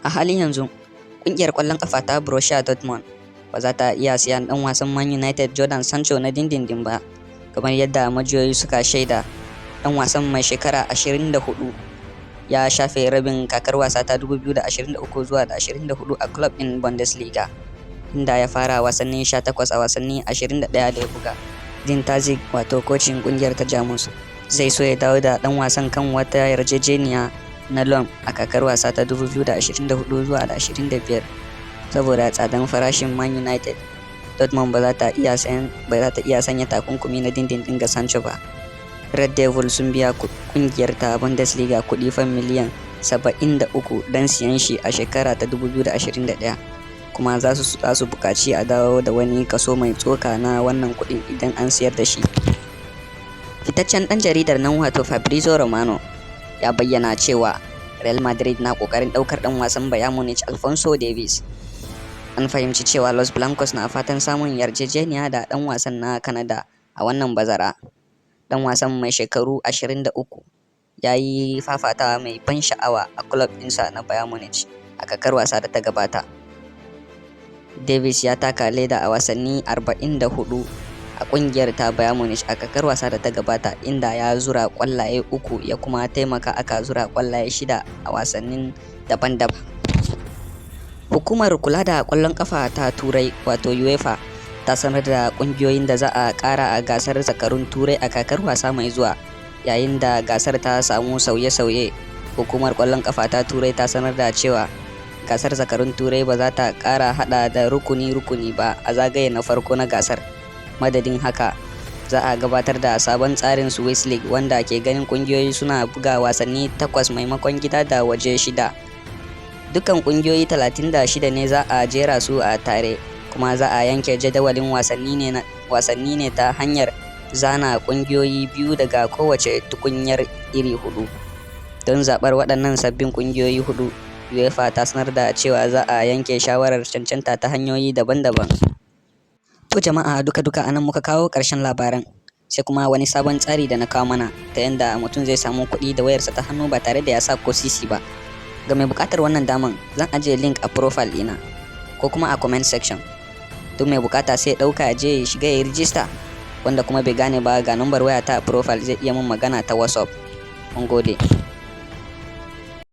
A halin yanzu, ƙungiyar ƙwallon ƙafa ta Borussia Dortmund ba za ta iya siyan ɗan wasan Man United Jadon Sancho na dindindin ba, kamar yadda majiyoyi suka shaida. Ɗan wasan mai shekara 24 ya shafe rabin kakar wasa ta 2023 zuwa 24 a club ɗin Bundesliga, inda ya fara wasanni 18 a wasanni 21 da ya buga. Edin Terzic, wato kocin ƙungiyar ta Jamus, zai so ya dawo da ɗan wasan kan wata yarjejeniya na loan a kakar wasa ta 2024 zuwa 25 saboda tsadan farashin Man United. Dortmund ba za ta iya sanya takunkumi na dindindin ga Sancho ba. Red Devil sun biya kungiyar ta Bundesliga kuɗi fan miliyan 73 don siyan shi a shekara ta 2021, kuma za su buƙaci a dawo da wani kaso mai tsoka na wannan kuɗin idan an siyar da shi. Fitaccen ɗan jaridar nan wato Fabrizio Romano ya bayyana cewa Real Madrid na ƙoƙarin ɗaukar ɗan wasan Bayern Munich Alphonso Davies. An fahimci cewa Los Blancos na fatan samun yarjejeniya da ɗan wasan na Canada a wannan bazara. Ɗan wasan mai shekaru 23 ya yi fafatawa mai ban sha'awa a club ɗinsa na Bayern Munich a kakar wasa da ta gabata. Davies ya taka leda a wasanni 44 a kungiyar ta Bayern Munich a kakar wasa da ta gabata, inda ya zura kwallaye 3 ya kuma taimaka aka zura kwallaye 6 a wasannin daban-daban. Hukumar kula da kwallon kafa ta Turai wato UEFA ta sanar da kungiyoyin da za a kara a gasar zakarun Turai a kakar wasa mai zuwa. Yayin da gasar ta samu sauye-sauye, hukumar kwallon kafa ta Turai ta sanar da cewa gasar zakarun Turai ba za ta kara hada da rukuni-rukuni ba a zagaye na farko na gasar. Madadin haka, za a gabatar da sabon tsarin Swiss League wanda ke ganin kungiyoyi suna buga wasanni 8 maimakon gida da waje 6. Dukkan kungiyoyi 36 ne za a jera su a tare, kuma za a yanke jadawalin wasanni ne ta hanyar zana kungiyoyi biyu daga kowace tukunyar iri 4. Don zabar waɗannan sabbin kungiyoyi 4, UEFA ta sanar da cewa za a yanke shawarar cancanta ta hanyoyi daban-daban. To jama'a, duka anan muka kawo ƙarshen labaran, sai kuma wani sabon tsari da na kawo mana ta yanda mutum zai samu kuɗi da wayarsa ta hannu ba tare da ya sa ko sisi ba. Ga mai buƙatar wannan daman, zan ajiye link a profile ɗina ko kuma a comment section. Duk mai buƙata sai ya ɗauka ya je ya shiga ya rijista. Wanda kuma bai gane ba, ga number waya ta a profile zai iya mun magana ta WhatsApp. Mun gode.